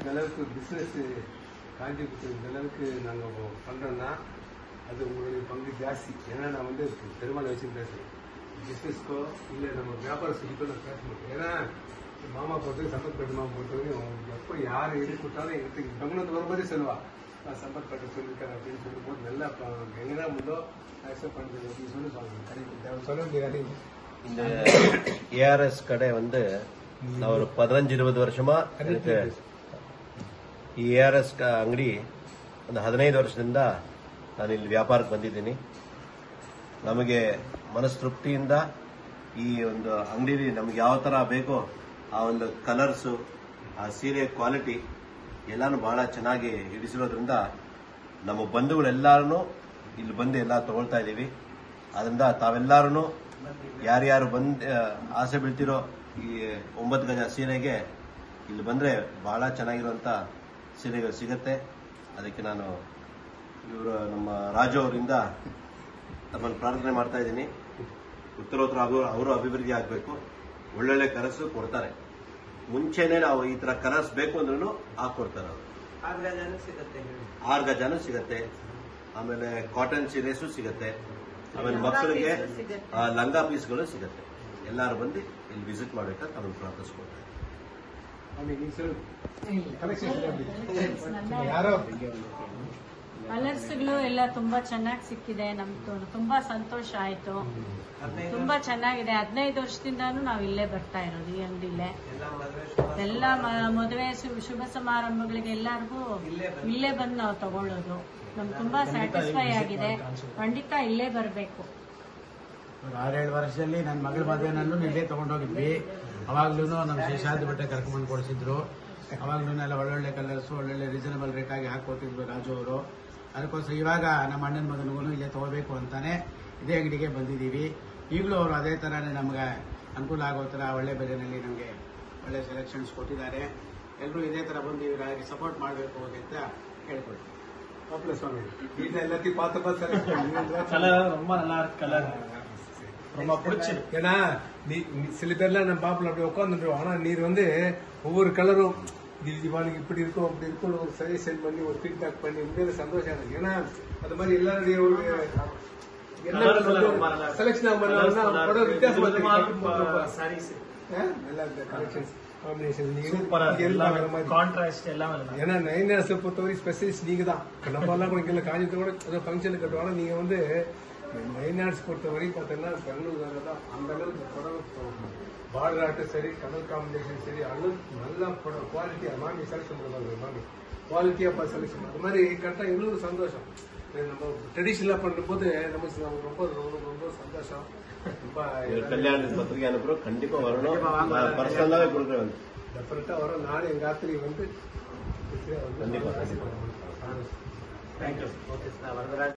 இந்த அளவுக்கு பிஸ்னஸ் காஞ்சிபுரத்தில் இந்த அளவுக்கு நாங்கள் பண்ணுறோன்னா அது உங்களுடைய பங்கு ஜாஸ்தி. ஏன்னா நான் வந்து பெருமாள் வச்சு பேசுகிறேன். பிஸ்னஸ்க்கோ இல்லை நம்ம வியாபார சொல்லிக்கோ நான் பேச மாட்டேன். ஏன்னா மாமா பொறுத்தவரைக்கும் சம்பத்பேட்டை மாமா பொறுத்தவரைக்கும் எப்போ யார் எது கொடுத்தாலும் எடுத்து தமிழ்நாட்டு ஒரு மாதிரி சொல்லுவா, நான் சம்பத்பேட்டை சொல்லியிருக்கேன் அப்படின்னு சொல்லும்போது நல்லா எங்கன்னா முன்னோ அக்செப்ட் பண்ணுறது அப்படின்னு சொல்லி சொல்ல முடியாது. இந்த ஏஆர்எஸ் கடை வந்து நான் ஒரு 15-20 ವರ್ಷமா எனக்கு ಈ ARS ಅಂಗಡಿ ಒಂದು 15 ವರ್ಷದಿಂದ ನಾನು ಇಲ್ಲಿ ವ್ಯಾಪಾರಕ್ಕೆ ಬಂದಿದ್ದೀನಿ. ನಮಗೆ ಮನಸ್ತೃಪ್ತಿಯಿಂದ ಈ ಒಂದು ಅಂಗಡಿಲಿ ನಮ್ಗೆ ಯಾವ ತರ ಬೇಕೋ ಆ ಒಂದು ಕಲರ್ಸು, ಆ ಸೀರೆ ಕ್ವಾಲಿಟಿ ಎಲ್ಲಾನು ಬಹಳ ಚೆನ್ನಾಗಿ ಹಿಡಿಸಿರೋದ್ರಿಂದ ನಮ್ಮ ಬಂಧುಗಳೆಲ್ಲರೂ ಇಲ್ಲಿ ಬಂದು ಎಲ್ಲ ತಗೊಳ್ತಾ ಇದ್ದೀವಿ. ಅದರಿಂದ ತಾವೆಲ್ಲರೂ ಯಾರ್ಯಾರು ಆಸೆ ಬೀಳ್ತಿರೋ ಈ 9 ಗಜ ಸೀರೆಗೆ ಇಲ್ಲಿ ಬಂದ್ರೆ ಬಹಳ ಚೆನ್ನಾಗಿರುವಂತ ಸೀರೆಗಳು ಸಿಗತ್ತೆ. ಅದಕ್ಕೆ ನಾನು ನಮ್ಮ ರಾಜು ಅವರಿಂದ ತಮ್ಮನ್ನು ಪ್ರಾರ್ಥನೆ ಮಾಡ್ತಾ ಇದ್ದೀನಿ. ಉತ್ತರೋತ್ತರ ಅವರು ಅಭಿವೃದ್ಧಿ ಆಗಬೇಕು. ಒಳ್ಳೊಳ್ಳೆ ಕಲರ್ಸ್ ಕೊಡ್ತಾರೆ. ಮುಂಚೆನೆ ನಾವು ಈ ತರ ಕಲರ್ಸ್ ಬೇಕು ಅಂದ್ರೂ ಹಾಕೊಡ್ತಾರೆ. ಅವರು 6 ಗಜನೂ ಸಿಗತ್ತೆ. ಆಮೇಲೆ ಕಾಟನ್ ಸೀರೆಸು ಸಿಗತ್ತೆ. ಆಮೇಲೆ ಮಕ್ಕಳಿಗೆ ಲಂಗಾ ಪೀಸ್ಗಳು ಸಿಗತ್ತೆ. ಎಲ್ಲರೂ ಬಂದು ಇಲ್ಲಿ ವಿಸಿಟ್ ಮಾಡಬೇಕಂತ ತಮ್ಮನ್ನು ಪ್ರಾರ್ಥಿಸ್ಕೊಳ್ತಾರೆ. ಕಲರ್ಸ್ಗಳು ಎಲ್ಲ ತುಂಬಾ ಚೆನ್ನಾಗಿ ಸಿಕ್ಕಿದೆ. ನಮ್ಗೆ ತುಂಬಾ ಸಂತೋಷ ಆಯ್ತು. ತುಂಬಾ ಚೆನ್ನಾಗಿದೆ. 15 ವರ್ಷದಿಂದಾನು ನಾವು ಇಲ್ಲೇ ಬರ್ತಾ ಇರೋದು ಈ ಅಂಗಡಿಲೇ. ಎಲ್ಲ ಮದುವೆ ಶುಭ ಸಮಾರಂಭಗಳಿಗೆ ಎಲ್ಲರಿಗೂ ಇಲ್ಲೇ ಬಂದು ನಾವು ತಗೊಳ್ಳೋದು. ನಮ್ಗೆ ತುಂಬಾ ಸ್ಯಾಟಿಸ್ಫೈ ಆಗಿದೆ. ಖಂಡಿತ ಇಲ್ಲೇ ಬರಬೇಕು. 6-7 ವರ್ಷದಲ್ಲಿ ನನ್ನ ಮಗಳ ಮದುವೆನಲ್ಲೂ ಇಲ್ಲೇ ತಗೊಂಡೋಗಿದ್ವಿ. ಅವಾಗ್ಲೂ ನಮ್ಮ ಶೇಷಾದ್ರಿ ಬಟ್ಟೆ ಕರ್ಕೊಂಡು ಕೊಡಿಸಿದ್ರು. ಅವಾಗ್ಲೂ ಎಲ್ಲ ಒಳ್ಳೊಳ್ಳೆ ಕಲರ್ಸ್ ಒಳ್ಳೊಳ್ಳೆ ರೀಸನಬಲ್ ರೇಟ್ ಆಗಿ ಹಾಕೊಟ್ಟಿದ್ರು ರಾಜು ಅವರು. ಅದಕ್ಕೋಸ್ಕರ ಇವಾಗ ನಮ್ಮ ಅಣ್ಣನ ಮಗನಿಗೂ ಇಲ್ಲೇ ತಗೋಬೇಕು ಅಂತಾನೆ ಇದೇ ಅಂಗಡಿಗೆ ಬಂದಿದ್ದೀವಿ. ಈಗಲೂ ಅವರು ಅದೇ ತರಾನೇ ನಮ್ಗೆ ಅನುಕೂಲ ಆಗೋ ತರ ಒಳ್ಳೆ ಬೆಲೆನಲ್ಲಿ ನಮಗೆ ಒಳ್ಳೆ ಸೆಲೆಕ್ಷನ್ಸ್ ಕೊಟ್ಟಿದ್ದಾರೆ. ಎಲ್ಲರೂ ಇದೇ ತರ ಬಂದು ಇವರಾಗಿ ಸಪೋರ್ಟ್ ಮಾಡಬೇಕು ಅಂತ ಹೇಳ್ಕೊಳ್ತೀವಿ. ಸ್ವಾಮಿ வீட்டுல எல்லாத்தையும் பார்த்து கலர் ரொம்ப நல்லா இருக்கு. கலர் ரொம்ப பிடிச்சிருக்கு. ஏன்னா சில பேர்லாம் நம்ம பாப்புல அப்படி உட்காந்துருவோம். ஆனா நீர் வந்து ஒவ்வொரு கலரும் தீபாவளிக்கு இப்படி இருக்கும் அப்படி இருக்கும் ஒரு சஜஷன் பண்ணி ஒரு ஃபீட்பேக் பண்ணி உண்மையில சந்தோஷம் இருக்கு. ஏன்னா அது மாதிரி எல்லாருடைய ஒரு செலக்ஷன் வித்தியாசமா நல்லா இருக்கு. கலெக்ஷன்ஸ் ஏன்னா 9ARS பொறுத்தவரை ஸ்பெஷலிஸ்ட் நீங்க தான். நம்ம எல்லாம் கூட இங்க காஞ்சிபுரம் கூட ஏதோ ஃபங்க்ஷனுக்கு கட்டுவாங்க. நீங்க வந்து 9ARS பொறுத்தவரை பார்த்தீங்கன்னா பெங்களூர் தான் அந்த அளவுக்கு பார்டர் ஆர்ட்டும் சரி, கலர் காம்பினேஷன் சரி, அளவு நல்லா குவாலிட்டியா மாமி செலக்ஷன் பண்ணுவாங்க. மாமி குவாலிட்டியா செலக்ஷன் அது மாதிரி கரெக்டா இன்னொரு சந்தோஷம். நம்ம ட்ரெடிஷனலா பண்ணும்போது நமக்கு ரொம்ப ரொம்ப சந்தோஷம். கல்யாண பத்திரிகை அனுப்புறோம். கண்டிப்பா வரணும். பர்சனலாவே கொடுக்குறேன். டெஃபினட்டா வரும். நானும் எங்க ராத்திரி வந்து கண்டிப்பா. தேங்க்யூ. Okay sir.